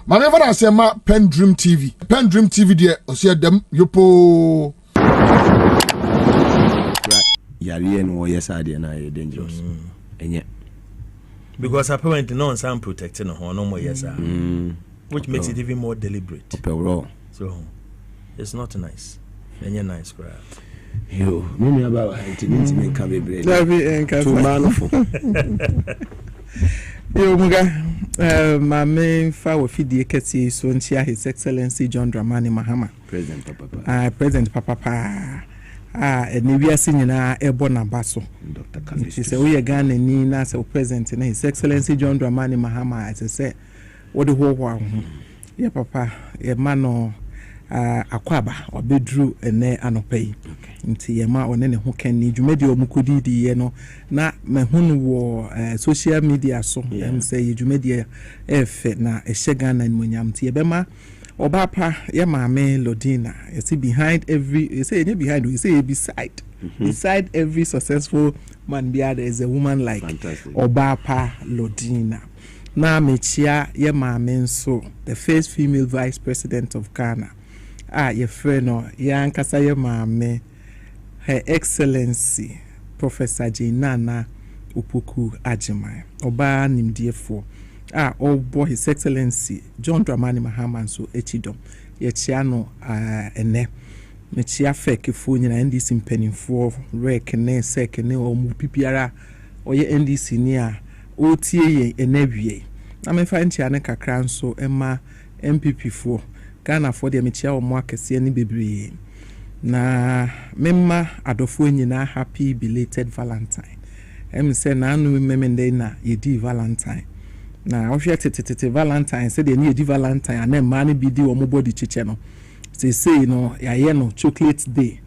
Maneva na say ma PENDREAM TV. PENDREAM TV there osia dem yopo. Yari no yes ade na dangerous. Enye. Because apparently no one protecting no more yes which makes it even more deliberate. So it's not nice. Enye nice crap. Yo, me about intimate can be break. Too manful. Yo muga my main fa fidie kesi so ntia His Excellency John Dramani Mahama. President Papa. President Papa. Eni wiase nyina ebo na baso. Dr. Kalisto. Say we Ghana ni na say president na His Excellency John Dramani Mahama I say what the whole ho. Yeah papa, ye mano akwaba obedru ene anopai nti yema one ne ho kan ni dwumadi omukodi di ye no na mahunu wo social media so em say dwumadi efe na ehega na nmunyam nti yebema obapa ye maame Lodina you see behind every you say behind you say beside beside every successful man there is a woman like Obapa Lodina na mechia ye maame nso the first female vice president of Ghana your friend no ya nkasa ye maame Her Excellency Professor Nana Upuku Ajimai oba nimdiefo obo His Excellency John Dramani Mahama so echidom ye chia no ene me chia fekefo nyina NDC mpanimfo rek ne sek ne omu pipiara oye NDC ni a otie ye enawie na me fa ntia ne kakra nso ema MPP fo Ghana for the mechia omo akese ni bebre na memma adofo nyina happy belated Valentine say na anu memende na yedi Valentine na ohwe tetete Valentine say de ni yedi Valentine ana ma ne bi di omo body chiche no say no ya ye no chocolate day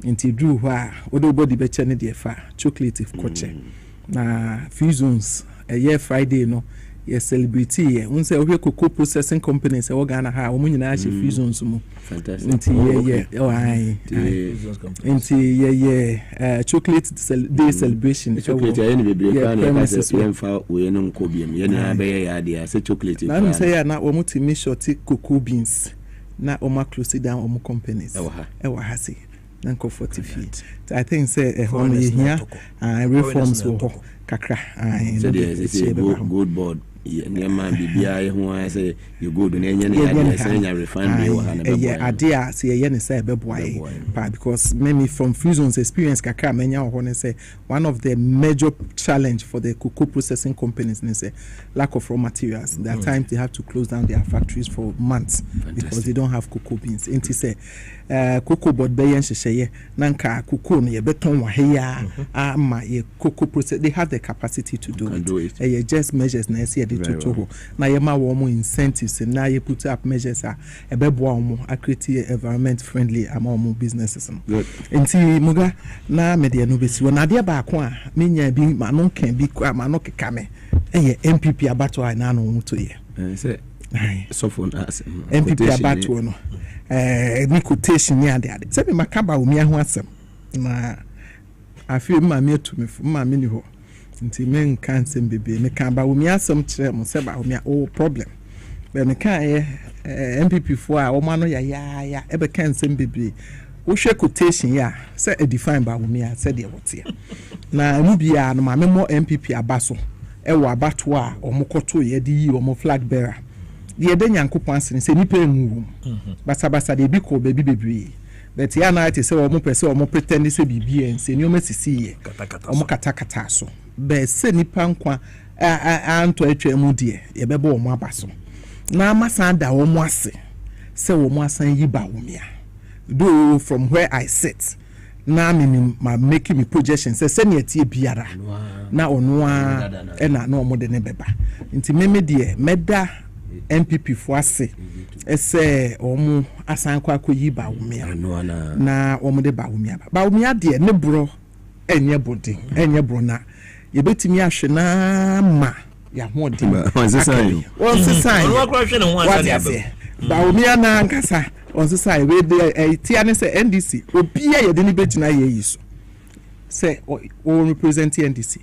nti du ho a odo body be che ne de fa chocolate koche na fusions Friday no yes celebrity ye unse ohwe cocoa processing company say we Ghana ha omo nyina she fusions mu fantastic nti nti chocolate day celebration chocolate ye ne bebre pa na say yemfa we no nkobiem ye na be ya de say chocolate na say ya na omo timi short cocoa beans na omo close down omo companies ewa ha say na comfort feet I think say on here reforms wo kakra good board yeah man bibia who I say you go do na say refund be wa na be idea say ye ne say be boy because maybe from Fusion's experience kakra menya ho ne say one of the major challenge for the cocoa processing companies ne say lack of raw materials. There are times they have to close down their factories for months because they don't have cocoa beans. Enti say cocoa board be yen hyehyeye nanka cocoa no ye beton wa heya ama ye cocoa process they have the capacity to do it. Just measures na say to na ye ma wo mo incentives na ye put up measures a ebeboa mo create environment friendly among mo businesses no enti muga na media no besi na de ba ko a menya bi ma no kan bi kwa ma no keka me MPP abato a na no to ye say so for us MPP abato no ni quotation ni ade say me makaba Bawumia ho asem na afi ma me atumi ma me ni ho nti men kan sem bebe me kan Bawumia asem kire mo se Bawumia problem be me kan MPP fo a o ma no ya ebe kan sem bebe wo hwe quotation ya say e define Bawumia say de wote na mu bia no ma me mo MPP abaso wo abato a omokoto ye de yi omo flag bearer ye de nyankopon asene se nipa enwu basa de bi ko be bebre but ya na ate se omo pese omo pretend se bibie ense ni o masisi ye omo kata so be se nipa nkwa anto atwa mu de ye bebe omo abaso na amasan da omo ase se omo asan yi Bawumia do from where I sit na me making me projection se ne atie biara na ono a na omo de ne beba nti meme de meda MPP fo ase ese omo asan kwa koyi Bawumia na omo de Bawumia de ne bro enye body enye bro na ye betimi ahwe na ma ya ho de on se sign ono kwa hwe ne ho asa Bawumia na nkasa on se sign we de tia ne se NDC obia ye de ne betina ye yiso se o represent NDC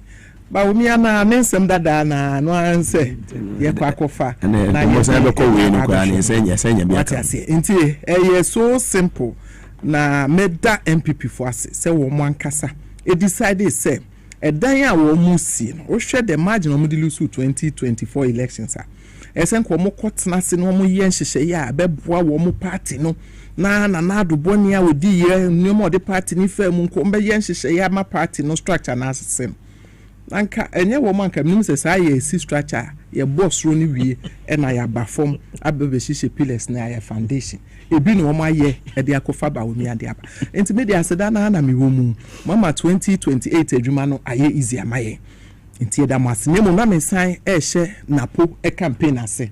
Bawumia na nensem dada na no anse ye kwa kofa na ye say be ko we no kwa na senya bi aka nti so simple na meda MPP for ase say wo mo ankasa e decide say edan a wo mu si no wo hwe the margin of the lose 2024 elections a esen ko mo kotena se no mo ye nhyehyɛ ya beboa wo mo party no na do boni a odi ye nneɛma odi party ni fa mu nko mbe ye nhyehyɛ ya ma party no structure na asese anka enye wo manka mnim se sa ye si structure ye boss ro ni wie e na ya ba form abebe hyehyɛ pillars na ya foundation ebi no mo aye e de akofa Bawumia de aba enti media aseda na me wo mu mama 2028 adwuma no aye easy amaye enti da mas ne mo na me san e hye napo e campaign ase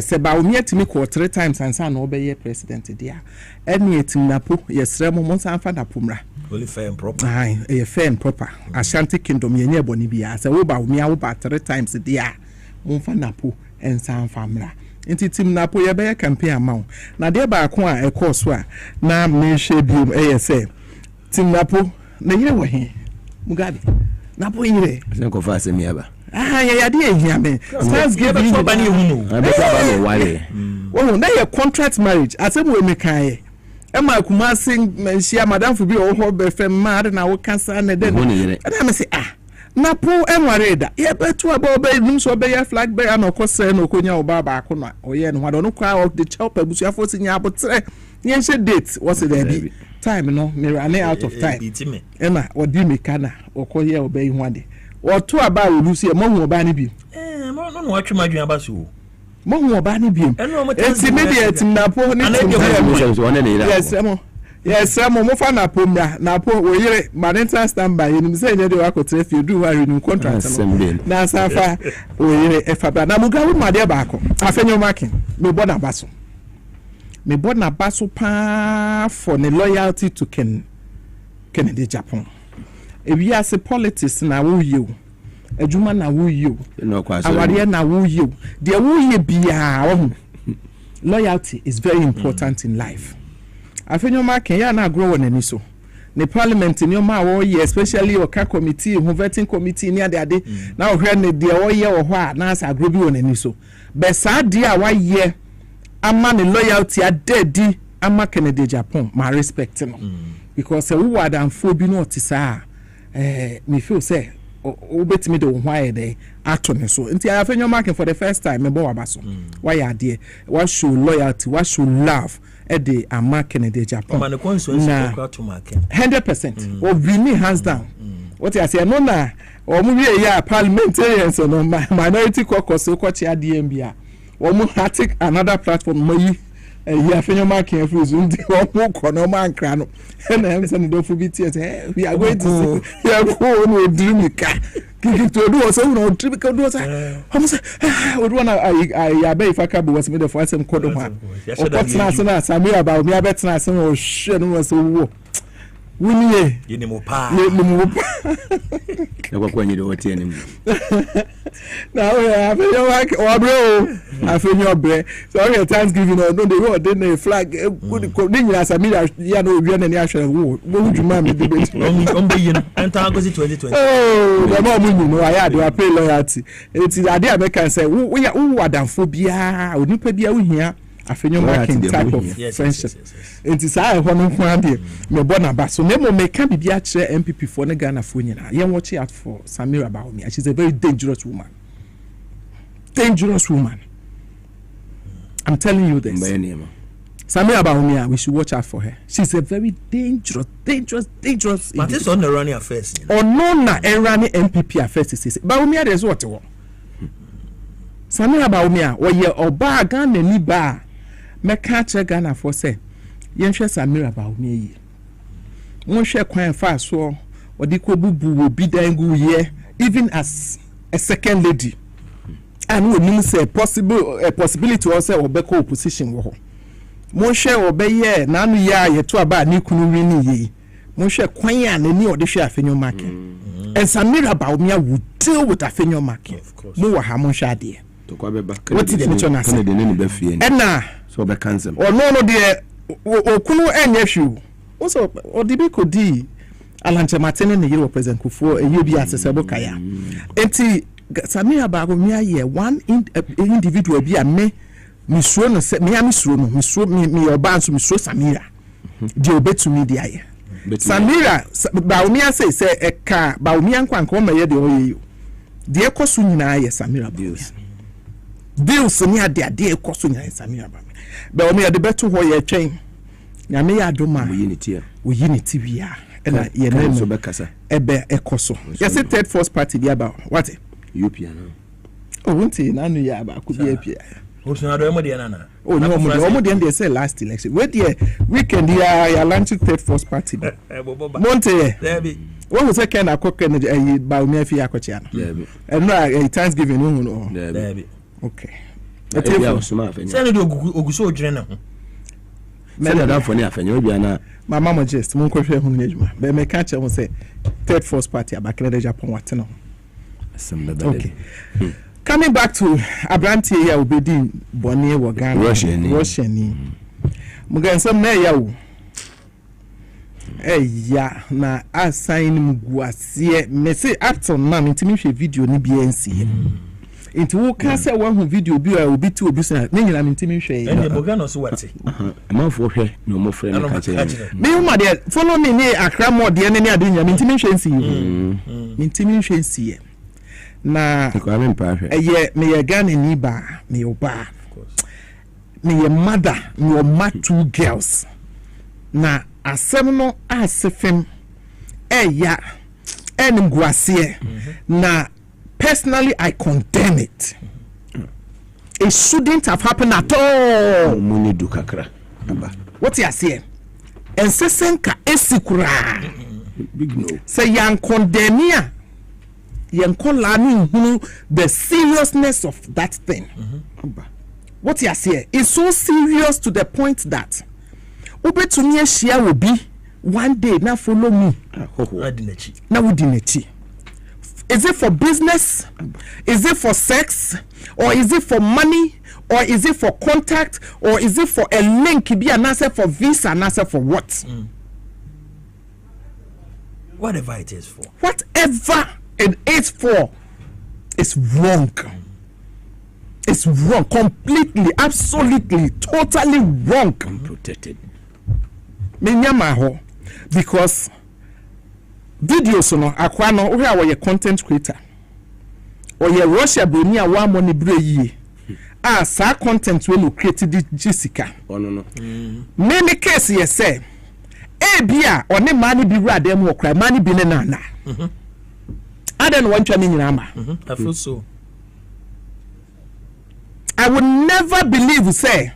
se Bawumia timi ko 3 times ansa na obeye president dia eni etim napo yesre mo san fa napo mra only fair and proper. Aye, fair and proper. Ashanti Kingdom yenye boni biya. Se wo Bawumia wo ba 3 times dia. Mo fa napo ensan famra. Enti tim napo ye be campaign amaw. Na de ba ko a e course a na me hwe biom say tim napo na yire wo he. Mugabe. Napo yire. Se ko fa se mi aba. Ya de ehia me. Stars give you ba ni ehunu. Abi ba no wale. Wo na ye contract marriage. Asem we me kan Emma Kumasi menshia madam for be o be fem mad na wo kansa na den. Na me say napo enwareda. Ye betu aba be num so be flag be na okose na okonya oba ba ko na oye no hado no kwa of the chop abusuafo sinya abotre. Ye nhye date was it there time no me run out of time. Emma odi me kana okoye oba yi hwade. Oto aba olusi e mo hu oba ni bi. Mo no watwe madwen aba so. Mo hu oba ni bi. Enti media tim napo ni Yes, mo fa napo mra napo wo yire manenta standby ni se nye de wakotre fi do wa renew contract na safa wo yire e fa na muga wo made ba ko Afenyo-Markin me bo na baso pa for the loyalty to Kennedy Japan e wi as politics na wo you adwuma na wo you aware na wo you de wo ye bia wo loyalty is very important in life. Afenyo-Markin ya na grow on any so. The parliament in your ma wo ye especially your committee, vetting committee ni ade na ohwe ne de wo ye wo ho a na asa grow bi on any so. Be sa de a wa ye ama ne loyalty adedi ama Kennedy Japan ma respect no. Because we were dan fo bi no otisa me feel say obetimi de wo hwaye de ato ne so nti Afenyo-Markin for the first time me bo wabaso why ade wa show loyalty wa show love at the Kennedy Japan na 100% or really hands down what I say no na or mu ya parliamentarians no minority caucus so kwa chia DMB or mu take another platform mai Afenyo-Markin freeze ndi o mu kono man kra no na em say no for BTS we are going to see we go no dream ka kiki to do so no dream ka do so I'm say we do na I be ifaka be was me the for some kodo ha o potna se na Samira Bawumia betna se o hwe no so wo wuni ye ni mo pa na kwa nyi wote ni na we Afenyo-Markin o bro Afenyo-Bre so your Thanksgiving no dey we dey na flag good ni nyina Samira ya no wie na ni ahwe wo hudwuma me debate on be yin enter August 2020 the more money no I dey pay loyalty it is ade American say wo wadanfo bia onipa bia wo hia Afenyo-Markin type of friendship. It is I want to find me born a basso. Nemo me can be a chair MPP for the Ghana Funyana. You watch out for Samira Bawumia. She's a very dangerous woman. Dangerous woman. I'm telling you this. Samira Bawumia, we should watch out for her. She's a very dangerous. But it's on the running affairs. Or no, na running MPP affairs. Bawumia, there's what you want. Samira Bawumia, or ye oba Ghana ni ba. Me catch Ghana for say yenhwe Samira Bawumia yi mo hwe kwan fa so odi ko bubu obi dangu ye even as a second lady and we mean say possibility or say obeka opposition wo ho mo hwe obeye na anu ya ye to aba ni kunu wi ni yi mo hwe kwan ya na ni odi hwe Afenyo-Markin and Samira Bawumia would deal with Afenyo-Markin mo wa ha mo hwe ade what did you say na so be cancel or no de okunu enye hwu also odibi kodi Alanche Martin ne yero President Kufuor eyebi asesebo kaya enti Samira Bawumia ye one individual bi a me misuro no se me amisuro no misuro me oba nso misuro Samira di obetumi di aye Samira Bawumia say eka Bawumia nkwanko ma ye de oyeyo de ekoso nyina aye Samira deals ni ade ekoso nyina Samira Bawumia de beto ho ye twen nyame ya adoma wo unity bia na ye na so bekasa ebe ekoso yes third force party bia ba what UPA no oh won't na no ya ba ku bia pia o so na do mo de na oh no mo de dey say last election we there weekend ya launch third force party monte what was second akoko na Bawumia fi akochia no and no Thanksgiving no okay say no oguso odwene na ho say that for ni Afenyo na mama mo just mo ko hwe hu nejuma be me ka che mo say third force party abakere de Japan what no okay coming back to Abranti here obedi boni wo Ghana Russian mo gan some na ya wo ya na assign mguasie me say after na ntimi hwe video ni bi ensi into wo ka say one video bi obi ti obi say na nyina ntimi hwe ene boga no so wate amanfo hwe no mo frɛ no ka che me uma de follow me ni Accra mo de ne ade nyina ntimi hwe ensi ntimi hwe ensi na ko me mpa hwe me ye Ghana ni ba me oba me ye mother me my two girls na asem no asefem ya enim guasie na personally I condemn it. It shouldn't have happened at all. Money do kakra. What you say? And sesenka esikura. Big no. Say yan condemnia. Yan kolani the seriousness of that thing. What you say? It's so serious to the point that ubetumi share will be one day na follow me. Na wudinachi. Is it for business? Is it for sex? Or is it for money? Or is it for contact? Or is it for a link? Be an answer for visa, an answer for what? Whatever it is for. Whatever it is for is wrong. It's wrong. Completely, absolutely, totally wrong. Unprotected. Because videos no akwa no we are content creator or ye Russia Bawumia wa money breye sa content we no create the Jessica no many case ye say bia one man bi wura dem wo kra man bi ne na adan wan twa me nyina ma I feel so I would never believe say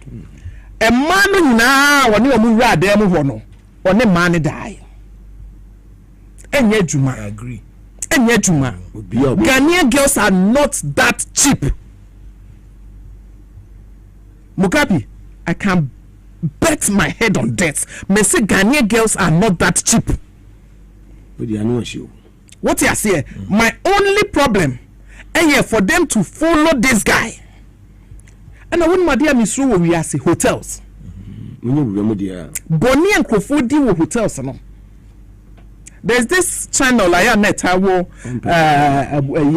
a man na one wo mu wura dem ho no one man die. I agree. Ghanaian girls are not that cheap. Mugabe, I can bet my head on that. Me say Ghanaian girls are not that cheap. What you say? My only problem is for them to follow this guy. And I wouldn't matter misro we are hotels. Bonnie and Kofodi were hotels no. There's this channel I met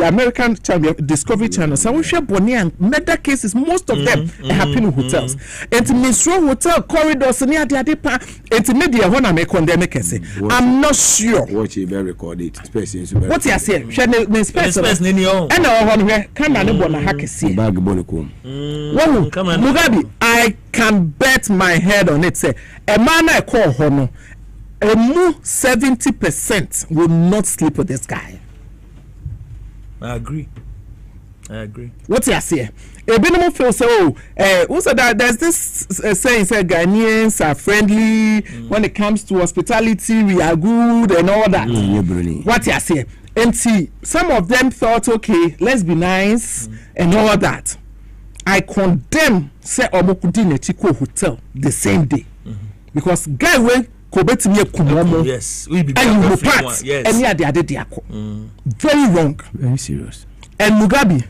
American channel, Discovery Channel. So we share Bonnie and murder cases. Most of them happen in hotels. And Misro Hotel corridors near the Adepa. And media when I make condemn case. I'm not sure. What you better record it. What you say? And I come and bona hakesi. Bag bonicum. Mugabe, I can bet my head on it. Say a man I call Hono. 70% will not sleep with this guy. I agree. What you say? A minimum feel so. Also, that there's this saying that Ghanaians are friendly when it comes to hospitality. We are good and all that. What you say? And see, some of them thought, okay, let's be nice and all that. I condemn say Omokudine Chiko Hotel the same day because guy went. Yes, we be part. Yes. And very wrong. Very serious. And Mugabe,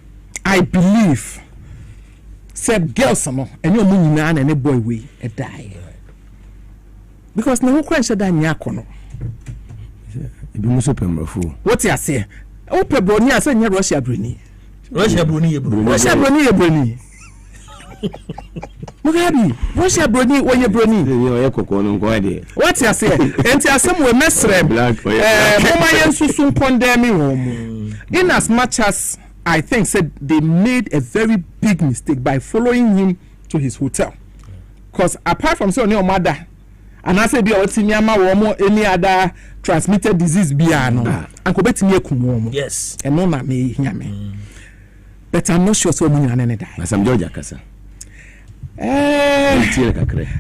I believe, said girls and your moon and any boy we die. Because no question that nyakono. Ebi mo so pemrofo. What you say? O pe broni ase nye Russia broni. Russia broni ye broni. Russia broni ye broni. Mugabi, Russia broni wo ye broni. Ye kokko no nko ade. What you say? Enti asem we mesrem. Mama yen susun condemning home. In as much as I think said they made a very big mistake by following him to his hotel. Because apart from saying your mother, and I said be otimiama womo any other transmitted disease biano, and ko betimi ekum. Yes. And no na me hear me. But I'm not sure so many and die. Some George Akasa.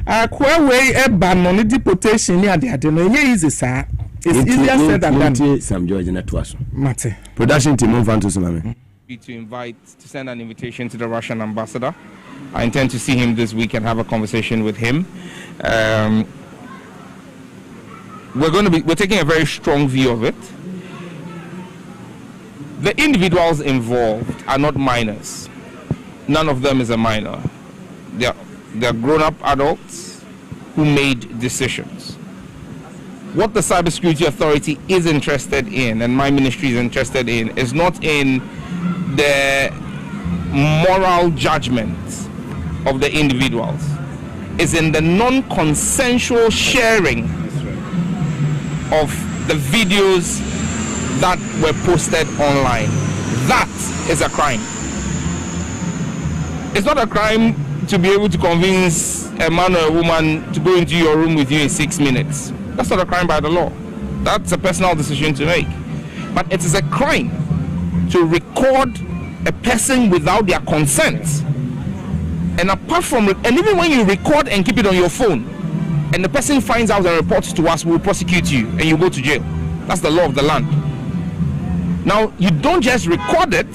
Akwa way e ban no deportation near the adeno easy sir. It's easier said than done. Some George na tuaso. Mate. Production team on fanto mame. To send an invitation to the Russian ambassador. I intend to see him this week and have a conversation with him. We're taking a very strong view of it. The individuals involved are not minors. None of them is a minor. They're grown-up adults who made decisions. What the Cybersecurity Authority is interested in, and my ministry is interested in, is not in the moral judgment of the individuals. It's in the non-consensual sharing of the videos that were posted online. That is a crime. It's not a crime to be able to convince a man or a woman to go into your room with you in 6 minutes. That's not a crime by the law. That's a personal decision to make. But it is a crime to record a person without their consent. And apart from it, and even when you record and keep it on your phone, and the person finds out and reports to us, we'll prosecute you and you go to jail. That's the law of the land. Now, you don't just record it,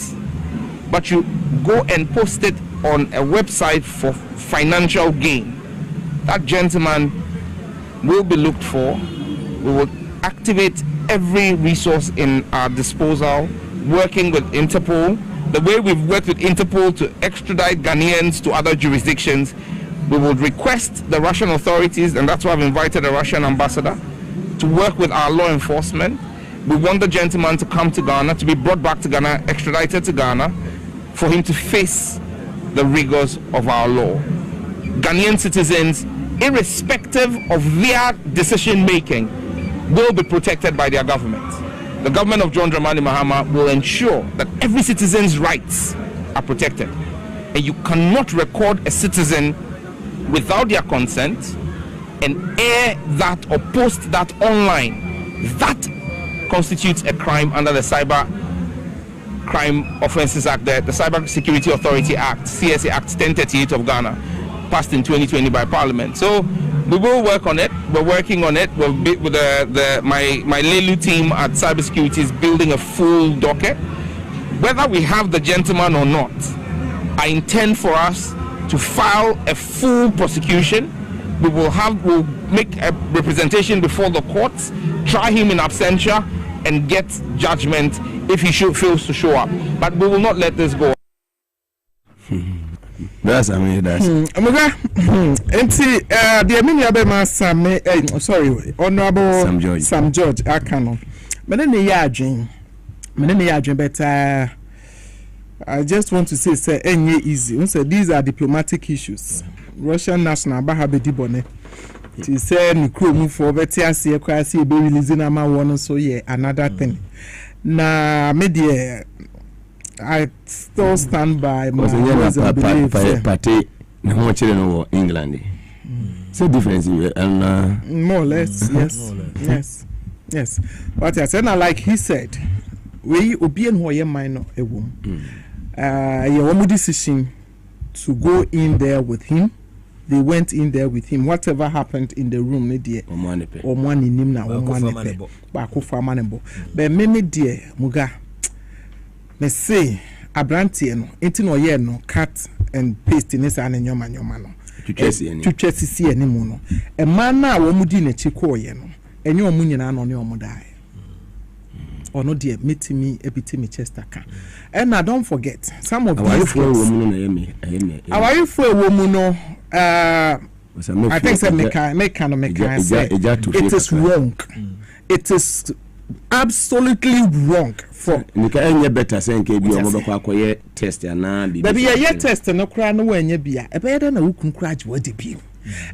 but you go and post it on a website for financial gain. That gentleman will be looked for. We will activate every resource in our disposal, working with Interpol. The way we've worked with Interpol to extradite Ghanaians to other jurisdictions, we will request the Russian authorities, and that's why I've invited the Russian ambassador, to work with our law enforcement. We want the gentleman to come to Ghana, to be brought back to Ghana, extradited to Ghana, for him to face the rigors of our law. Ghanaian citizens, irrespective of their decision making, will be protected by their government. The government of John Dramani Mahama will ensure that every citizen's rights are protected. And you cannot record a citizen without their consent and air that or post that online. That constitutes a crime under the Cyber Crime Offences Act, the Cyber Security Authority Act, CSA Act 1038 of Ghana, passed in 2020 by Parliament. So we will work on it. We're working on it. We'll be with my Lelu team at Cybersecurity is building a full docket. Whether we have the gentleman or not, I intend for us to file a full prosecution. We'll make a representation before the courts, try him in absentia, and get judgment if he fails to show up. But we will not let this go. That's that's. The Amini sorry, Honorable Sam George Akano. But I just want to say any easy. So these are diplomatic issues. Russian national Bahabedi Bone. He said Nikro move for Betiasi Equasi be releasing ama one so yeah another thing. Na media I still stand by my party no children England. So difference and more or less, yes. But I said like he said, we obi en hoye minor a woman. Your decision to go in there with him. They went in there with him. Whatever happened in the room, or one in him now, or one Bakufa Manebo. But me dear Muga, me say Abrantieno, eating or ye no cut and paste in his an in your man, to chess see any mono. A man now, Womudine Chico yeno, and your munion on your modai. Or no dear, meet me a bit me chester can. And now don't forget some of these our you for a woman. I think that make it is wrong. It is absolutely wrong for nika enye better say nke bi omo be kwa akoye test ana bi baby ye test no kra no wanya bia e be da na wukun kra agye wadi bi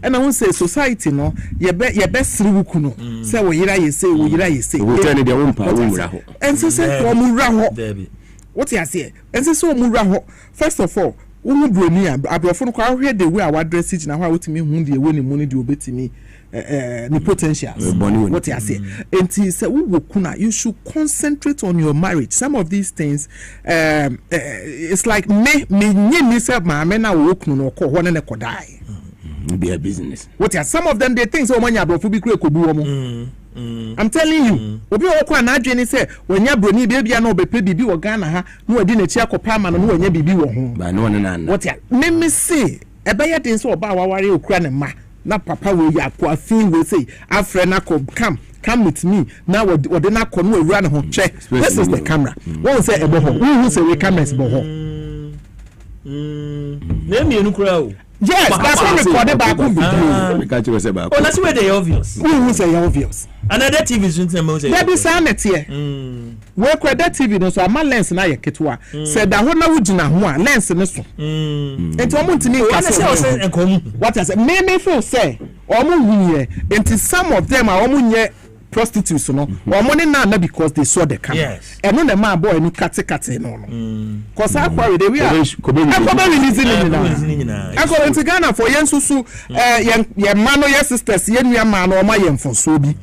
and I won't say society no ye be siri wuku no say wo yira ye say wo tell dey won pa wo mura ho and say wo mura ho what you say and say wo mura ho first of all wo broni abrofo no kwa hwe the way our dress it na ho wotimi hu de we ni mu ni de obetimi the potentials what you say and say wo kuna you should concentrate on your marriage. Some of these things it's like me say ma me na wo kunu no ko ho ne ko die be a business. What are some of them they think so many abrofo bi kure ko bu omo. I'm telling you obi wo kwa na adwene say wanya broni bia na obepe bibi wo Ghana ha na wadi na chi akopa ma no wanya bibi wo ho ba no na what are me say ebe ye den so oba waware okura ne ma na papa we ya kwa fin we say afre na come with me now we na ko no awura ne ho che this is the camera one say ebo ho who say we cameras bo ho na mi enu kura o. Yes, that's what recorded back on video. Oh, that's where they obvious. Who say obvious? Another TV is doing something. There be sound here. We credit TV no so ama lens na ye ketwa. Said that when na wugina ho a lens ne so. Enti omo ntimi ka say enkom. What I say me feel say omo huye enti some of them are omo nye prostitutes no omo ne na because they saw the camera. Yes. Eno na ma boy no kate no. Cause akwa we dey we are. Akwa releasing na. Akwa enti Ghana for yen susu ye man no ye sisters ye nua man no ma ye mfonso bi.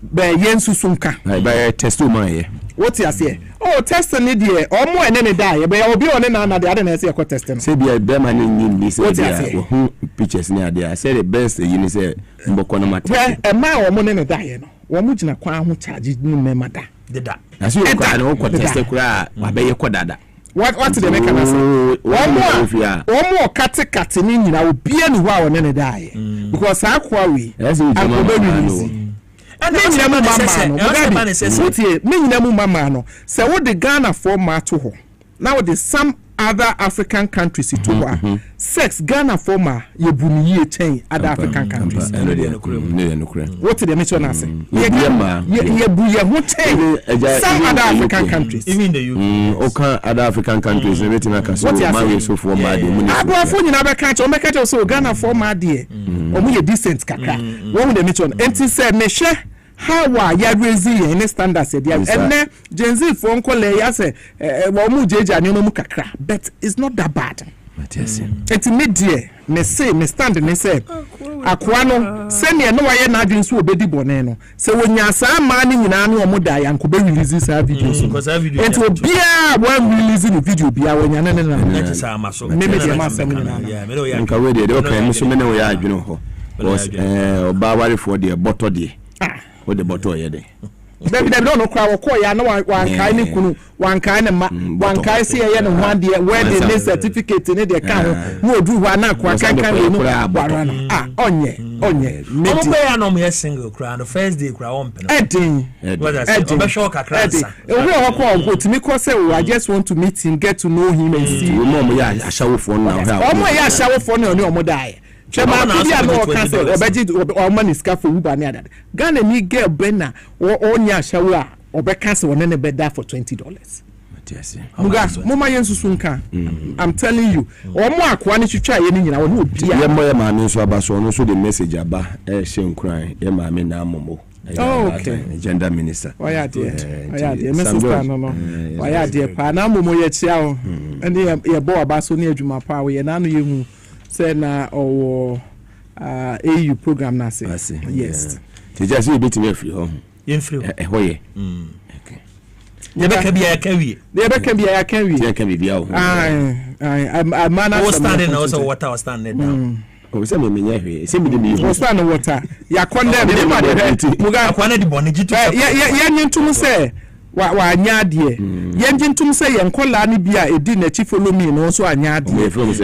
Be yen susu nka. Ba test o man ye. What you say? Oh, test ni dey omo ene ne die be obi one na dey ade na say e ko test no. Say be be man ni ni say dey who pictures ni ade. I say the best you ni say mboko no matter. Well, e ma omo ne die no. Wo mu gina kwan ho charge ni memada. Deda. Na so ko na ko test kura wa be ye ko dada. What the make na say? Omo kate ni nyina obi ani ho a one ne die. Because akwa we. Akobe and me nyina mu mama no say what the Ghana format to ho now the some other African countries to ho sex Ghana format ye buniye chain other African countries what the mention na say ye buye ho chain some other African countries even the UK okay other African countries we wetin aka so marry so for ma de mu ni abofo nyina be catch o make catch so Ghana format de o mu ye decent kakra one the mention enti say me hwe how ya raise any standards there and Gen Z for uncle ya say mu jeja ni mu kakra but it's not that bad. It's mid-year me say me stand me say akwa no say ne no waye na adwen so obedi bone no say wonya sa ma ni nyina no omo da ya nko be release sa video so it will be when release the video bia wonya ne na sa ma so me dey ma sam ni na ya me do ya nka we dey okay me so me ne wo ya adwen ho because oba ware for the bottle dey what the bottle ye dey baby no cry wo call ya na wan kai ni kunu wan kai ne ma wan kai se ye ne ho de where the certificate ne de ka ho no odu ho na kwa kan no wara no onye me be ya no me single cry the first day cry on pen edin obe show kakra sa we ho ko timi ko say I just want to meet him, get to know him and see mo ya ashawofo na ha omo ya ashawofo na oni omo dai Chema bia no cancel obeji o money scarf for Uber near that. Ghana ni girl Brenna or onya shawa obe cancel one ne beda for $20. Muga mama yensu sunka. I'm telling you. O mo akwa ni twitwa ye ni nyina wo bia. Ye mo ye ma me so aba so no so the message aba she nkran ye ma me na amomo. Okay. Gender minister. Why there? Mrs. Pano no. Why there pa na amomo ye chia o. Ene ye bo aba so na adwuma pa we ye na no ye hu. Say na our AU program na say yes. They just say bit me free home. In free. Hoye. Okay. They be bia can we. They can be bia. I man was standing also water was standing down. O se me nya hwe. Se me de me. Was standing water. Ya condemn me ma de. Muga akwana de boniji to. Ya nyentum say wa anya de yenje ntum se yenkola ne bia edi na chi follow me no so anya de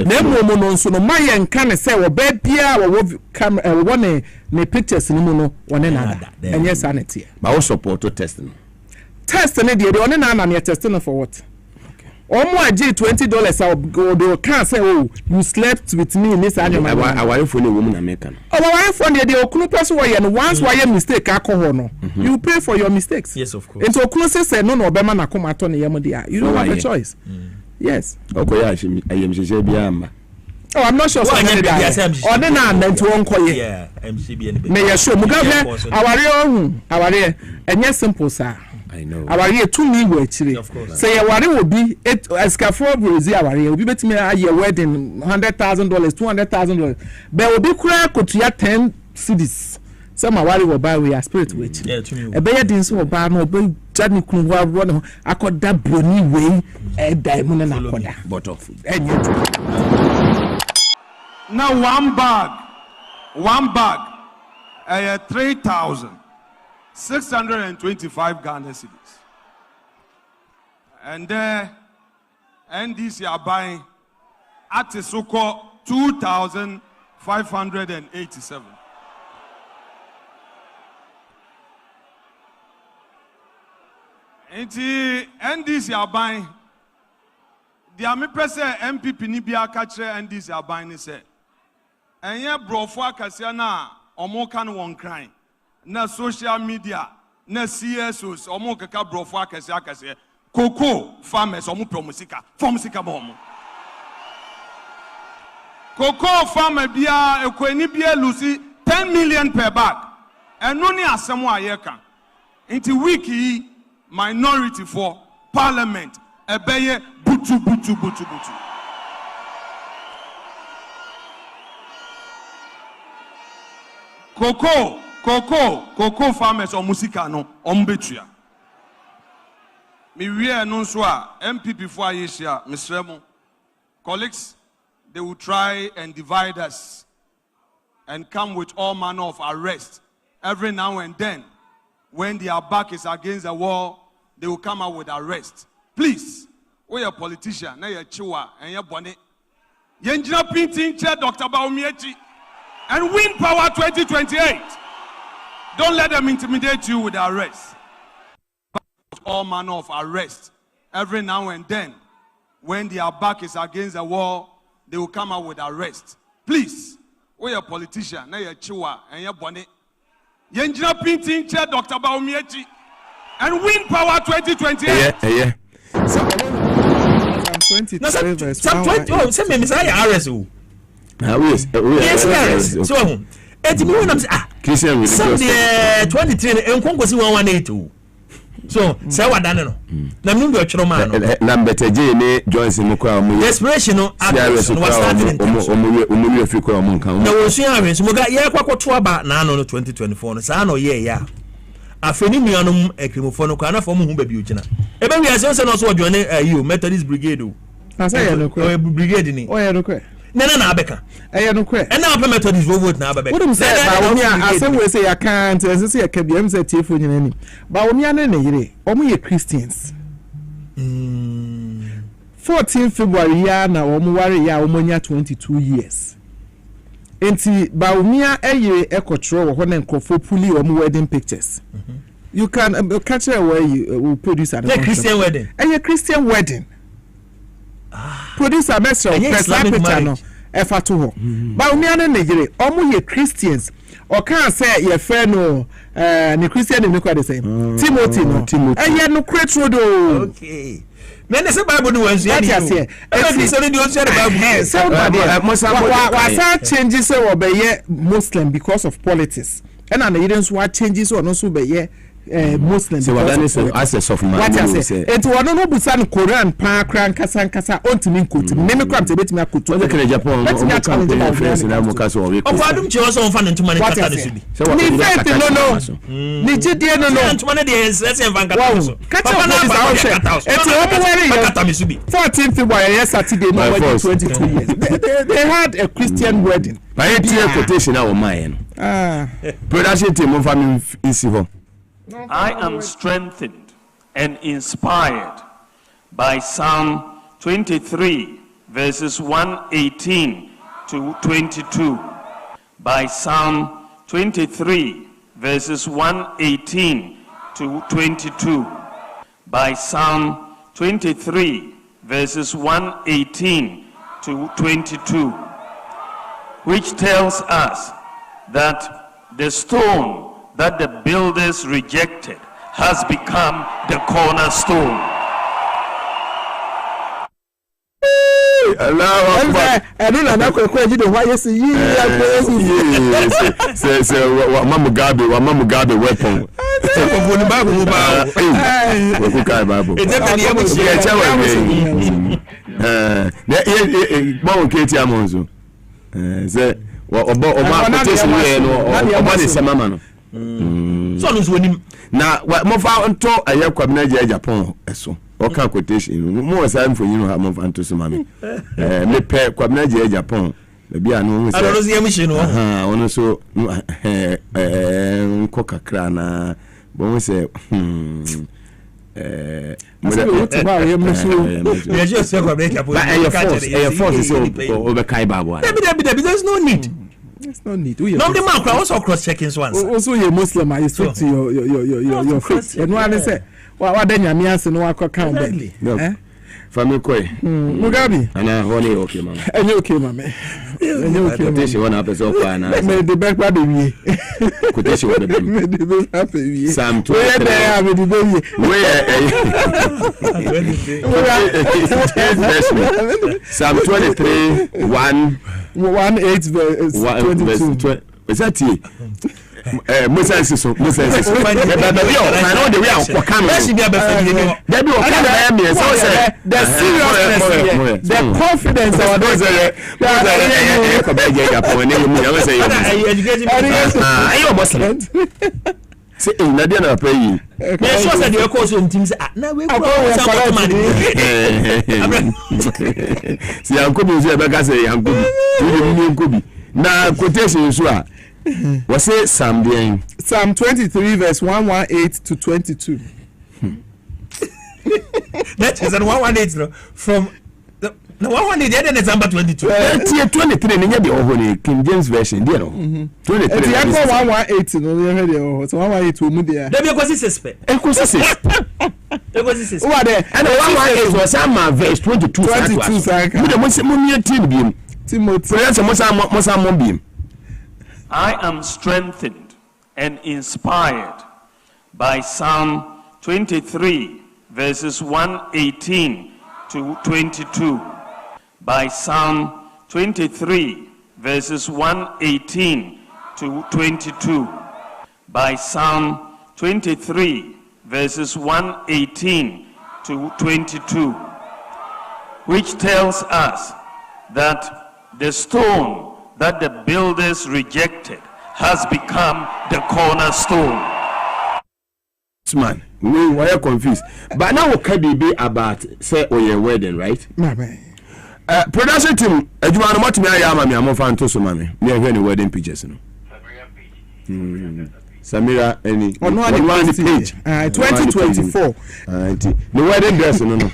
na mo no so no ma yenka ne se wo ba bia wo camera wo ne pictures ni mu no wone na enye sanity ba wo support test no test ne de one na na test no for what almost $20 or they can't say, oh, you slept with me in this annual. I want for a woman American. Oh, I found the Okunu person and once why a mistake, alcohol, you pay for your mistakes. Yes, of course. And so Okunu said, no, Bema na come at Tony Yamodia. You don't have a choice. Yes. Okay, I am Biama. Oh, I'm not sure. Or then I meant to uncle. Yeah, MCB. May I show Mugabe, our rear, and yes, simple, sir. I know. Our year 2 million actually. Of course. Say our will be it as for Brazil. Our year will be betting me a year wedding $100,000, $200,000. But will be cry could you 10 cities. Some are will buy we are spirit with. Yeah, 2 million. A bear didn't so bad no big Johnny Kunwa run. I could that brony way a diamond and a corner. Bottle. And yet. Now one bag, 3,625 Ghana cedis. And NDC are buying at the so-called 2,587. And the NDC are buying. The Army President MPP Nibia catcher NDC are buying say. And yeah, bro, for Cassiana, or more can one crying. Na social media, na CSOs, or more kaka bro for Cassia, cocoa farmers, or more promusika, formusika bomb. Cocoa farmer bia, a quenibia Lucy, 10 million per bag. And only as someone yekan. Into wiki minority for parliament, a baye butu. Cocoa farmers or musika no ombetua. Me we no so MPP for Asia, Mr. Remo. Colleagues, they will try and divide us and come with all manner of arrest every now and then. When their back is against the wall, they will come out with arrest. Please, we are a politician, na ya chiwa and ya bone. Yenjina painting chair Dr. Bawumia and win power 2028. Don't let them intimidate you with arrest. All manner of arrest every now and then. When their back is against the wall, they will come out with arrest. Please, we are a politician, na ya chiwa and ya bone. Yenjina painting chair Dr. Bawumia and win power 2028. Yeah. Psalm 23 verse 1. Oh, send me Messiah RSO. Yes, so Christian some 23 and Congo 118. So, say what done no. Na me do chro man no. Na better J Johnson mukwa mu. Desperation no was starting in omu Africa omu kan. Na wo sua awen so muga ye kwakoto aba na no 2024 no sa no ye ya. Afeni nuanom ekrimofo no kwa na fo mu hu ba bi ogina. Ebe wi ase no so join you Methodist Brigade o. Asa ye no ko. Brigade ni. O ye no ko. Na abeka. Eye no ko. E na apa Methodist vote na abeka. What say Bawumia asem we say ya can't say ya kabia am say tiefo nyina ni. Bawumia na yire. Omo ye Christians. 14 February ya na omo ware ya omo nya 22 years. Enti Bawumia eye ekotro wo ho na nkofo puli omo wedding pictures. You can catch it where you will produce a Christian wedding. A Christian wedding. Produce a message Islamic marriage. Efatuho. Bawumia na Nigeria. Omo ye Christians. Or can say ye friend no ni Christian ni kwa the same. Timothy no. Eye no create do. Okay. Men say Bible do once here. That's here. Every Sunday do share the Bible. Somebody was changes say we be Muslim because of politics. And an evidence what changes or no so be Muslim. So what is access of man? What I say? It was no busan Quran pa kran kasa ontimi nkotu. Neme kwa mtebeti mi akutu. What the Japan? Let's not challenge the friends na mukaso wa week. Of adum che also fan ntuma ne kata ne subi. Ni faith no. Ni jidie no. Ntuma ne dey let's fan kata so. Papa na ba kata. Eti omo wari kata mi subi. 14 February Saturday no 22 years. They had a Christian wedding. By the quotation na o man. Production team of family isi ho. I am strengthened and inspired by Psalm 23 verses 118 to 22. By Psalm 23 verses 118 to 22. By Psalm 23 verses 118 to 22, which tells us that the stone that the builders rejected has become the cornerstone. Allah Akbar. I don't know why you say Wa Mugabe weapon. Na mo fa nto aye kwabna je Japan eso o ka quotation mo was am for you mo fa nto so mame me pe kwabna je Japan bi anu I don't see emission no ono so nko kakra na bo se there's no need. There's no need. No, the man also cross-checking once. Also, you're Muslim. I speak to your faith. And what I say, what then you mean? I say no, I can't count. Family koi. Mugabe. Ana honi okay mama. And you okay mama. And you okay. Quotation one up so far na. Me the back by the way. Quotation one up. Me the back by the way. Sam 23. Where there me the baby. Where Sam 23 1:8 verse 22. Is that it? Moses so I know the way I come. The seriousness, the confidence of those say Nadia na pay you. Me sure say the course on teams na we go see Yankobi so e be ka say Yankobi na quotation so a we say Psalm 23 verse 118 to 22. That is 118 from the 118 the other number 22. 23 ni the ohoni King James version there no. 23. The other 118 no we heard there. So 118 mu there. There be go suspect. Over there. And 118 was some verse 22. We the mo team bi. Timothy. I am strengthened and inspired by Psalm 23 verses 118 to 22. By Psalm 23 verses 118 to 22. By Psalm 23 verses 118 to 22, which tells us that the stone that the builders rejected has become the cornerstone. Man, we were confused. But now we can be about say your wedding, right? Production team, you want to watch me? I am a fan to some mommy. Me are any wedding pictures, no. Samira, any on one page. 2024. The wedding dress, no.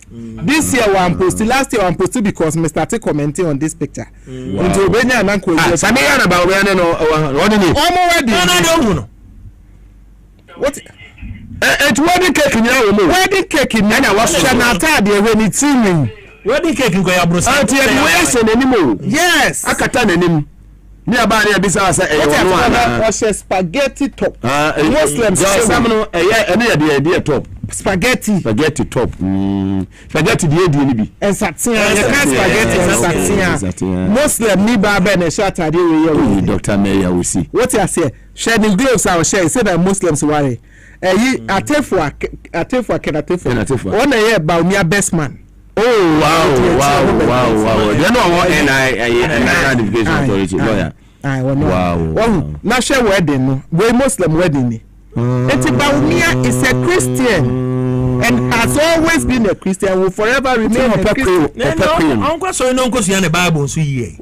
This year one post, last year one post because me started commenting on this picture. Into Benya and Uncle Samira na Bawumia no ordinary. No. What? It's wedding cake in your room. Wedding cake in Nana was Shanata there when it's singing. Wedding cake in Goya Bros. Yes. Akata nenim. Ni abani abisa say e was spaghetti top. Muslims say samno any dey top. Spaghetti top. Spaghetti dey ni bi. Ensatia. Spaghetti ensatia. Muslim ni ba be na shata dey we Dr. Mayor Awusi. What you say? Shedding gloves I share say that Muslims worry. Atefo. One year Bawumia best man. Oh wow. They know what NI Identification Authority lawyer. Wow. National wedding no. We Muslim wedding ni. Bawumia is a Christian and has always been a Christian, will forever remain a Christian. Uncle so no go see the Bible so ye.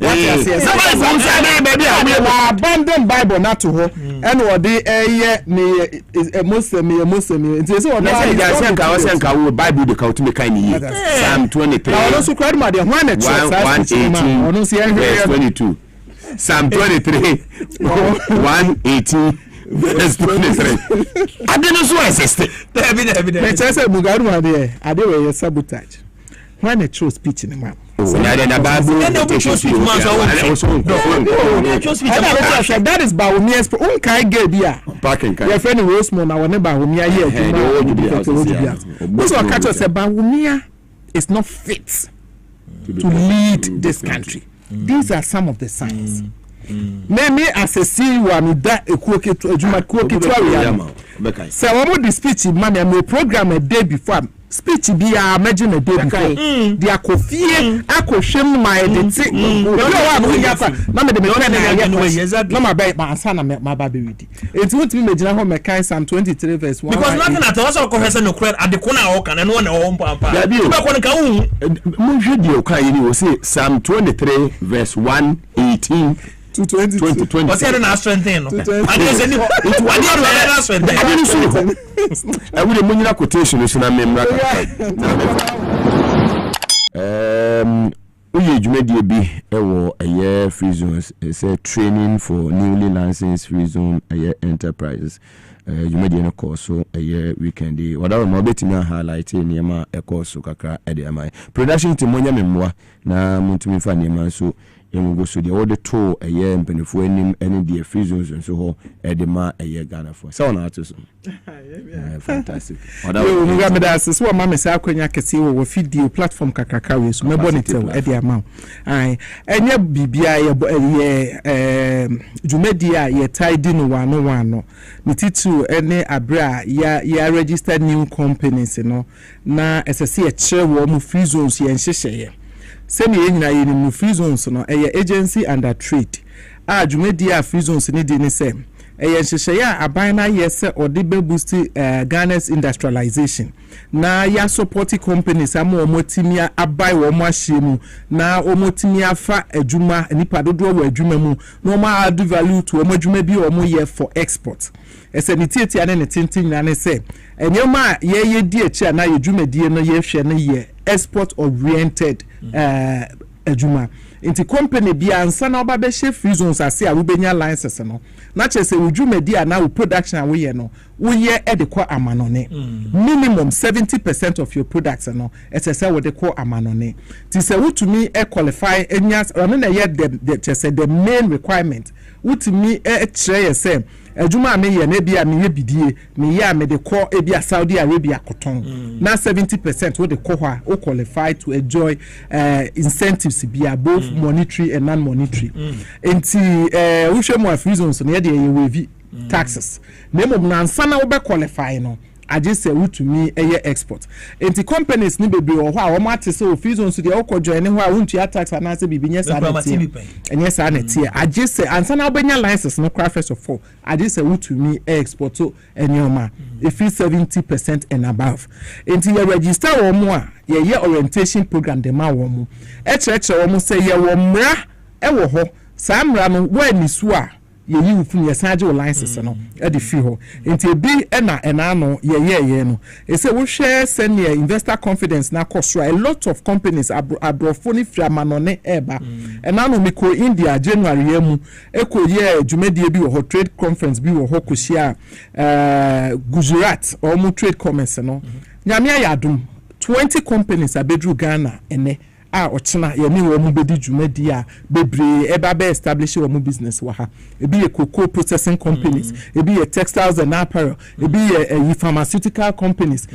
Abandon Bible not to her. And what they is a Muslim. It is all Bible the count me kind Psalm 23. I also cried my dear 1:18 Psalm 23 1:18 verse 23. I didn't so assist. Let's say Mugaru there. I do a sabotage. when a true speech in the man. That is Bawumia's unkai gebia. Your friend Rosemont, I never Bawumia here. Also, catch us Bawumia is not fit to lead this country. These are some of the signs. Me as a CEO, I'm that a quote to a Juma quote. So, I want the speech in money. I'm a program a day before. Speech be imagine a day before. They are coffee, I could shame my identity. No, my baby, my son, my baby. It's what we made Psalm 23 verse 1. Because nothing at all, so confess no credit at the corner and one home papa. Psalm 23 verse 118 to 20. What's the last strength? I would have money quotation is na memra. Jumedi bi ewo a free zones is a training for newly licensed free zone enterprises. Jumedi no course so a weekend day. Whatever mo betimi highlight niema e course kakra e dey amai. Production team monya memwa na muntumi fa niema so go so the order to a year and penny for any the free zones and so edema a year Ghana for so on artists. Fantastic. That's what Mamma say Quenya Kasi will feed the platform Kakakawi, so my bonnet at the amount. And your BBI Jumedia ye tied in one. Mititu any abra ya registered new companies, you know. Na as I see a chair warm free zones here and share. Semi yenya in free zones no agency under trade Jumedia free zones ni di ni se nhyehyɛ aban na yɛsɛ ɔde be boost Ghana's industrialization na ya support companies ama omotimia abai wo mo ahye mu na omotimia afa adwuma nipa dodo wo adwuma mu na o add value to omadwuma bi o mo yɛ for export esenititi ane ne tintin na ne sɛ enyoma ye di echi na yedwumadie no ye hwɛ no ye export oriented adwuma inti company bia ansa na oba be she free zones ase a wo benya license no na chese wudwumadi na wo production we ye no wo ye e de kwa amanone minimum 70% of your products no etese wo de kwa amanone ti se wutumi e qualify enya no na ye the main requirement wutumi e kire ye se adwuma me ye na bia me ye bidie me ye me de ko e bia Saudi Arabia koton na 70% wo de ko ho o qualify to enjoy incentives bia both monetary and non-monetary enti wo hwe mo free zones no ye de ye wavy taxes nemo na ansana wo be qualify no aje se wutumi eye export enti companies ni bebre wo ho a wo mate se free zones de wo ko join ho a wuntua tax na se bibinya sa na tie enye sa na tie aje se ansana wo benya license no craft first of all aje se wutumi export to enyoma if 70% and above enti ye register wo mo a ye orientation program de ma wo mo e chere wo mo se ye wo mra e wo ho sa mra no wo anisu a ye yi fu ye saje license no e de fi ho enti bi ena no ye no e say wo share senior investor confidence na cost a lot of companies abrofoni fiamanone eba ena no miko India January yemu eko ye dwumadie bi wo trade conference bi wo ko shia Gujarat or mu trade commerce no nyame ayadum 20 companies abedru Ghana ene ochina ye ni wo mu bedi dwumadi a bebre eba be establish wo mu business wa ha ebi ye cocoa processing companies ebi ye textiles and apparel ebi ye pharmaceutical companies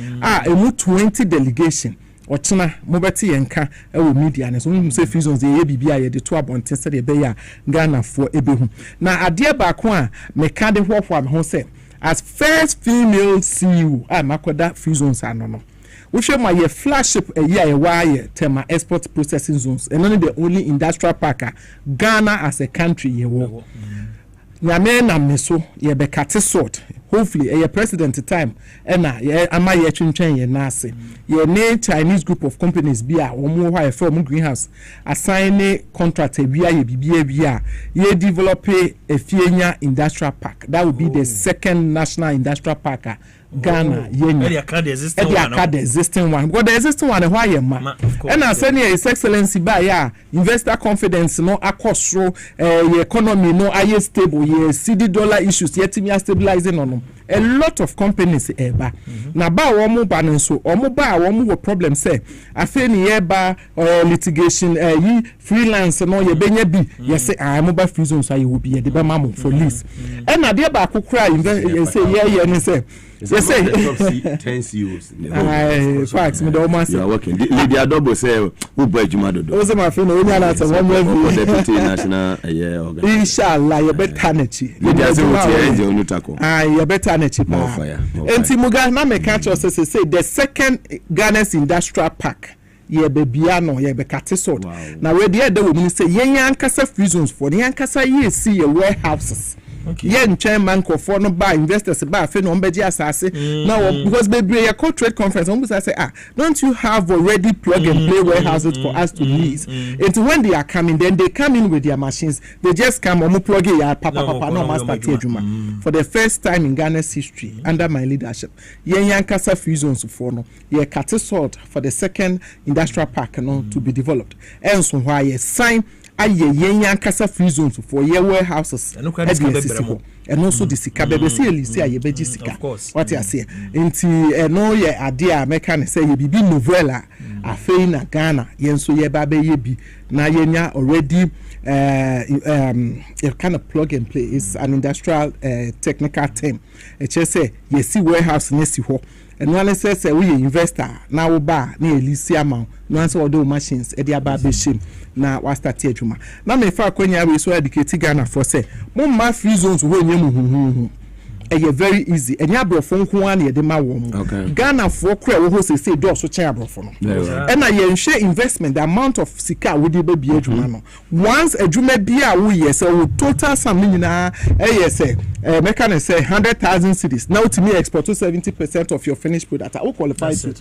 emu 20 delegation ochina mo beti yenka ewo media ne so mu say free zones ye bibia ye de to abonten se de be ya Ghana for ebehu na ade ba ko a meka de hwofo me ho say as first female CEO makoda free zones anono we show my flagship a year why tema export processing zones and only the only industrial park Ghana as a country ye wo nyame na meso ye be cut sort hopefully a president time na ye ama ye twentwen ye na ase ye ne Chinese group of companies bi a wo mo why from greenhouse assign contract bia ye bibia bia ye develop a Fienya industrial park that would be the second national industrial park Ghana yenya the existing one because the existing one why ye ma and I say his excellency by ya investor confidence no akosro ye economy no aye stable ye CD dollar issues yet me stabilizing on a lot of companies eba na ba wo mo ba no so o mo ba wo mo problem say afeni ye ba litigation yi freelance no ye benya bi ye say mo ba free zone so ye will be ye de ba mamo for lease and na de ba kokura ye say ye ni say yes say 10 CEOs facts me do ma say you are working lady adobo say who boy juma do o say my friend o nya na say one more deputy national inshallah you better na chi lady say o tie je onutako you better na chi pa enti muga na me catch us say the second Ghana's industrial park ye be bia no ye be katisod na we dey dey we say yen yankasa free zones for yen yankasa ye see your warehouses. Yen chairman for no buy investors buy fe no mbeji asase now because be a co-trade conference almost say don't you have already plug and play warehouses for us to lease and when they are coming then they come in with their machines they just come on plug it ya papa no master tiejuma for the first time in Ghana's history under my leadership yen yankasa free zones for no ye katisod for the second industrial park no to be developed and so why ye sign aye yen yankasa free zones for your warehouses and also the sika bebe say elise aye beji sika what you say nti no ye ade a meka ne say ye bibi novella afei na Ghana yen so ye ba be ye bi na yenya already kind of plug and play is an industrial technical term it just say ye see warehouse ne si ho and one says we investor now ba na elise amount no answer all the machines e dia ba be shame na wa start adwuma na me fa kwanya we so educate Ghana for say mo ma free zones wo nyem very easy enya brofo nko an ye de ma wo Ghana for kra wo ho say do so chen abrofo no and na ye nhwe investment the amount of sika we dey be adwuma no once adwuma bia wo ye say wo total sum nyina say make can say 100,000 cedis now to me export to 70% of your finished product I will qualify to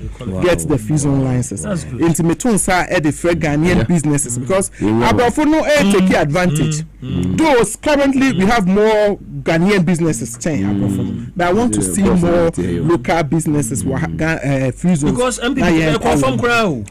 get the free zone license into metunsa the Ghanaian businesses because abrofo no take advantage those currently we have more Ghanaian businesses chain but I want to see more local businesses free zones because MPP confirm crowd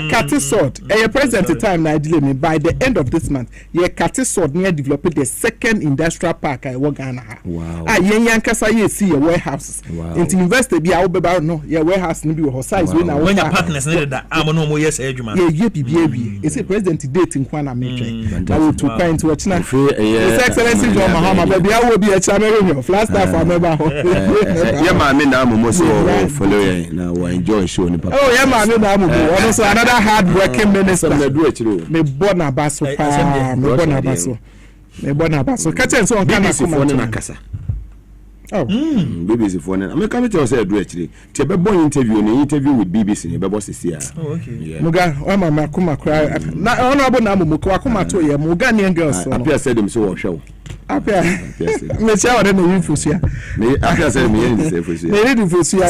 Katisod present time na delay by the end of this month Katisod near developing the second industrial park I work Ghana yen yankasa ye see your warehouses into invest be a obeba no your warehouse no be your size when your partners need that no more yes adwuma it's a president date in Kwana Metre I will to point to watch now His Excellency John Mahama baby I will be a champion flash star for member yeah mama na mo so follow you na we enjoy show ni papa yeah mama na mo also another hard working minister me born abaso pa me born abaso catch so on kana na kasa BBC for na me come tell say do actually te be born interview with BBC ne be boss here muga o mama kuma kra na honorable na mo ko akoma to ye muga ne girls appear said them so wo hwe appear me say what na infosia me appear said me yin say infosia me read infosia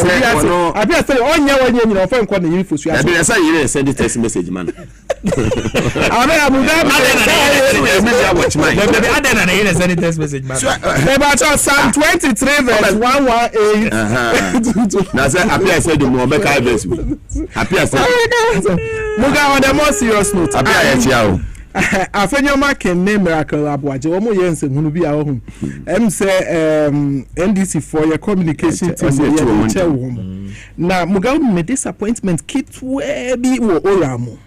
appear say onya wanya nyina ofan kwa na infosia be say you send text message man ana muga me watch my baby adena na you send text message man about Psalm 23 verse 118 na say appear said the mo be kai verse appear said muga on the more serious note appear ya Afenyo-Markin name miracle abuaje wo mo ye nsehunu bi a wo hu say NDC for your communication team ye tell wo na muga me disappointment kit we bi wo oramo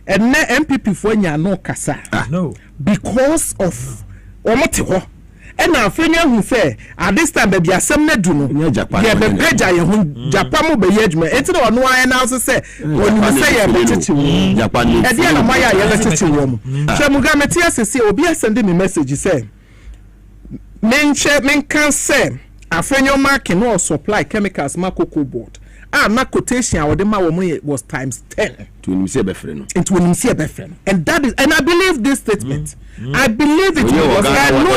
and na MPP for nya no kasa no because of omote ho and Afenyo hu say at this time baby asem na du no ye be peja ye hu Japan mo be ye adwuma enti na ono aye na so say oni say ye be chichi Japan e dia na maya ye be chichi wo mo hwe muga meti asese obi send me message say men can say Afenyo-Markin no supply chemicals makoko board na quotation I would ma was times 10 to him say be free no into him say be free and that is and I believe this statement I believe it was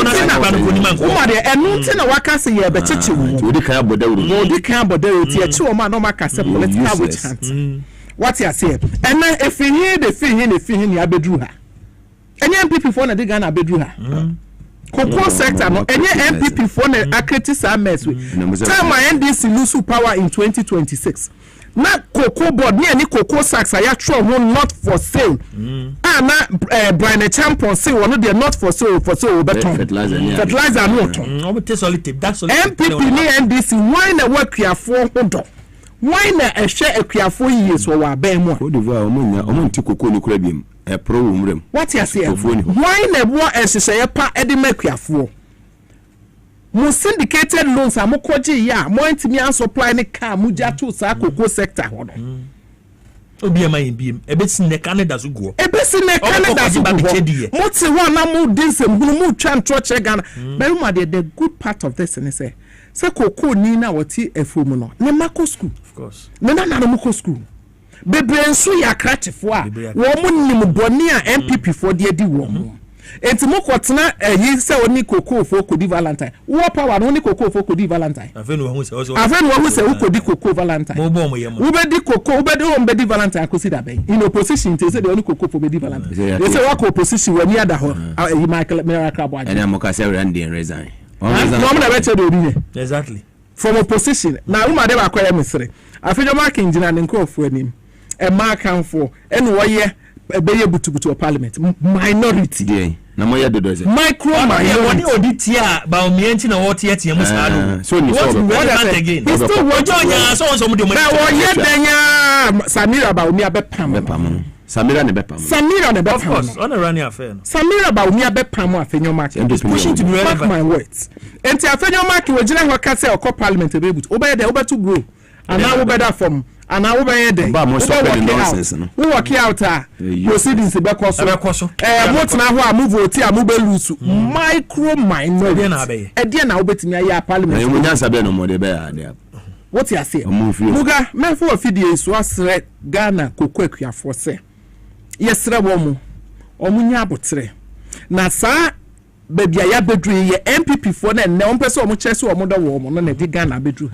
nothing na waka say ye be chichi wo odi kan bodawo ti e chi wo ma no maka say political witch hunt what you say and if you hear the thing ni abedru ha any MPP for na dey Ghana abedru ha Cocoa sector no any MPP for na akriti sa mess we time my NDC lose power in 2026 na cocoa board ni cocoa sacks ya tro ho not for sale na Brian Champion say one dey not for sale beton fertilizer no to obi solid tape that's solid MPP ni NDC why na wakuafo hodo why na ehwe akuafo years wo wa ban mu Cote d'Ivoire omo nti cocoa ni kura biem pro wumrem what you say why na wo ehye pa ede makuafo mo syndicated loans amokoje ya mo ntimi an supply ne car muja to sa cocoa sector hodo obi ema yim ebesi ne Canada so go ebesi ne Canada so go mo ti ho na mo dinsem hunu mo twa ntro che Ghana but ma the good part of this and say cocoa ni na woti efom no ne mako school of course me na mo ko school bebre nso ya kratifo a wo mo nim boni a MPP for de di wo mo enti mo kwotena yi se oni cocoa for kodi Valentine wo power no ni cocoa for kodi Valentine afenu wo se wo kodi cocoa Valentine mo bo mo yemo wo be di cocoa wo be di wo be di Valentine akosi da ben in opposition te se de oni cocoa for be di Valentine they say what opposition when you ada ho yi Michael Miracle boy and am ka say Randy resign no mo na be che de obi exactly from opposition na wo ma de ba kwaya mesere Afenyo-Markin jina ne nkofo anim e makanfo ene wo ye ebeye butubutu parliament minority dey na mo ye dodo ze micro minority odi tia Bawumia nti na wote tia musalo so ni so what again he still wojonya so mo de mo na wo ye denya Samira Bawumia be pam Samira ne be pam of course on a running affair Samira Bawumia be pam Afenyo-Markin pushing to be relevant. Mark my words enti Afenyo-Markin we gina ho ka say okọ parliament be but obey there obeto grow and now better from and now obey there ba mo stop the nonsense no we work out proceedings be koso vote na ho a move vote a move lose micro minority e dey na obetimi ayi parliament e mo nyansa be no mo de be ya there what you say muga me for ofidie so asre Ghana kokwa akuafo se yesre wo mu omunya abotre na sa babia ya bedru ye MPP for na ne on pese o mu chese o mu da wo mu no na di Ghana bedru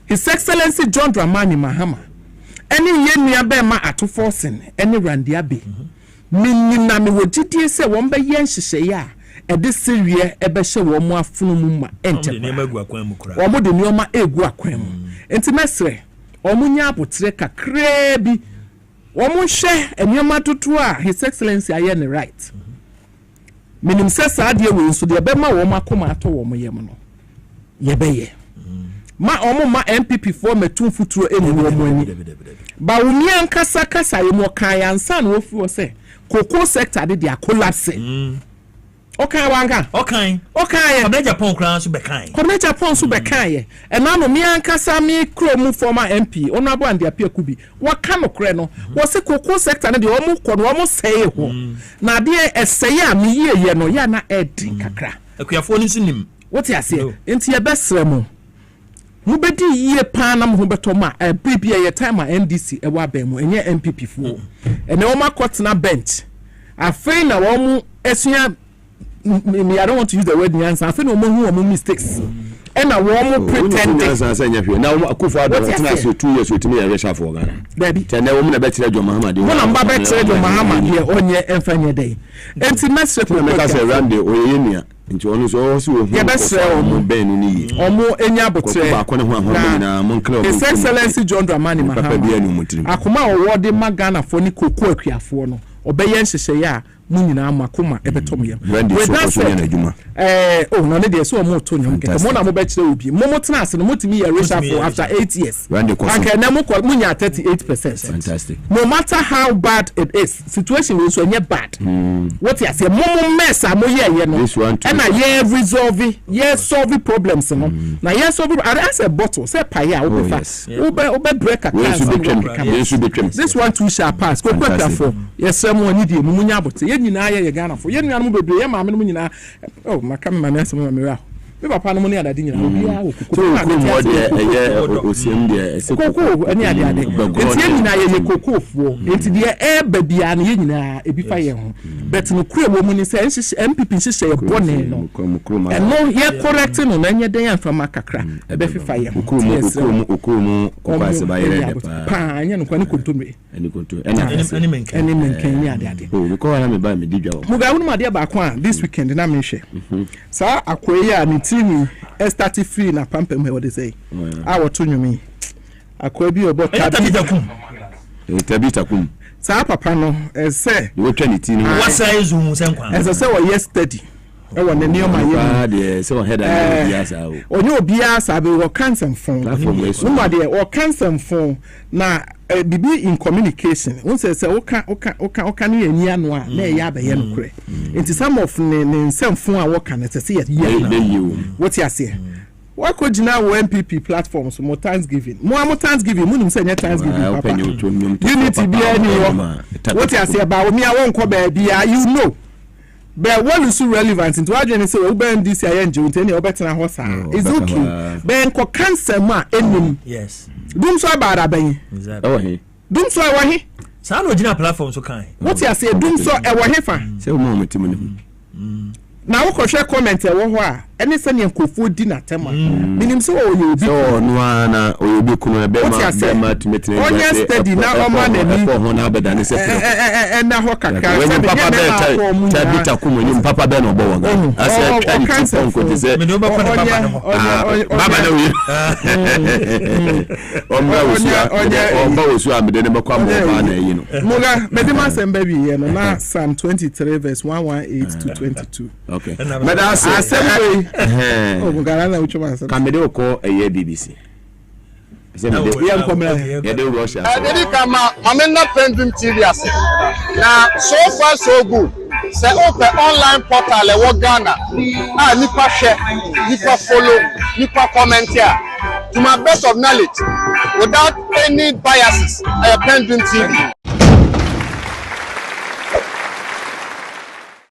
His Excellency John Dramani Mahama any ye nua be ma atofo sen any randia be minnim na me wogidie se wo mba ye nhihye ya e de sewie e be hye wo mu afunu mu ma ente wo mo de nioma egu akwan mu enti mesre wo mu nya abotre kakra bi wo mu hye enioma tutu a His Excellency aye ne right minnim se saade we nso de be ma wo makoma ato wo mo ye mo no ye be ye ma omo ma MPP for metu futuro eni wo mo ani Bawumia nkasa kasa ye mo kan ansa na ofi wo se cocoa sector de dia collapse okan wanka okan ye Condemnation Japan kran so be kan Condemnation Japan so be kan ye e na no mi ankasa mi krom former MP ono abo ande apia kubi waka no kre no wo se cocoa sector ne de omo kɔ no omo sey ho na de esey a mi ye no ya na edi kakra akuafo ni sinim what you say enti ye besre mo mubedi ye pa na mo beto ma bibia ye time NDC e wa ba mu enye MPP fu ene o makotena bench afei na wo mu esua me I don't want to use the word answer afei na wo mu mistakes ena wo mu pretend na akufo ado tena so 2 years otimi ya resha for Ghana baby tena wo mu na betire John Mahama de wo na mba betire John Mahama de onye emfanye dey enti mesre ko me ka say Randy oye nia nti onu so wo ye besre o ben ni omo enya abotre ba ko ne ho ahoro na mon club His Excellency John Dramani Mahama akoma owode magana fo ni cocoa akuafo no obeye nhihye ya mu nyina amakoma ebetom yam we that oh no ne dey so mo to nyom keke mo na mo be kire obi mo tena ase no motimi ye resha for after 8 years anke na mo nya 38%. Fantastic. No matter how bad it is situation we so nye bad what you say mo mess am ye no and na ye resolve ye solve problems no na ye solve as a bottle say paya obe break a can this one too shall pass go quick for yes mo ni dey mo nya abote nyina ye Ghana for ye nuanu bebre ye maame no nyina oh maka me maame asem maame ra me papa no mo ne adade nyina obi a wo ye osiem de koko ani ade enti ye nyina ye koko fuo enti de e ba bia na ye nyina ebi fa ye ho bet no kure wo mu ni se MPP nhihye ye bone no eno ye correct no na nye den afa makakra e be fifa ye ho okurumu kokwase ba yere de pa anya no kwani kontomre any menken ni ade oh because na me ba me didwa muga wonu ma de ba kwa this weekend na me hwe sa akoye a ni team start free na pampem he what they say I want to nyumi akwa bi obo Tabita kum. Sa papa no say you try it no. What size room sen kwa? Say we yesterday. E won ne ma ye. Ah de say head and biasa o. Onye obia sabe wo cancer phone. No ma de wo cancer phone na bibi in communication. Won say oka ne ani anu a na e ya be ye no kure. Nti some of ne nsem phone a wo kan say ye. What you say? What could you now MPP platforms more Thanksgiving? More Thanksgiving, Moon say Thanksgiving. Unity be any what you say about me, I won't come baby, you know. But what is so relevant into what you say, Uber this year and June, any better than horse. It's okay. Ben ko cancer ma enemy. Yes. Doom so bad aben. Exactly. Doom so wa he? Sa no gina platform so kan. What you say doom so e wa he fa? Say moment mu. Na wo ko share comment e wo ho a ene se ne nkofo di na tema minim se o ye obi so no na o ye bi kunu be ma timetine onye steady na o ma na ni ho na abeda ne se na ho kakra se papa be ta bita kumu ni papa be no bo wo ga ase kan ti ko ti se me no ba ko baba no baba na wi o ba wo su amede ne be kwa mo ba na yi no muga me di ma semba bi ye no na Psalm 23 verse 118 to 22 okay me assembly oh mugarana uchoma assembly kamede oko eye BBC ya nkomra ya de Russia dedi kama amena PENDREAM TV ase na so far so good say open online portal e wo Ghana nipa share nipa follow nipa comment here to my best of knowledge without any biases PENDREAM TV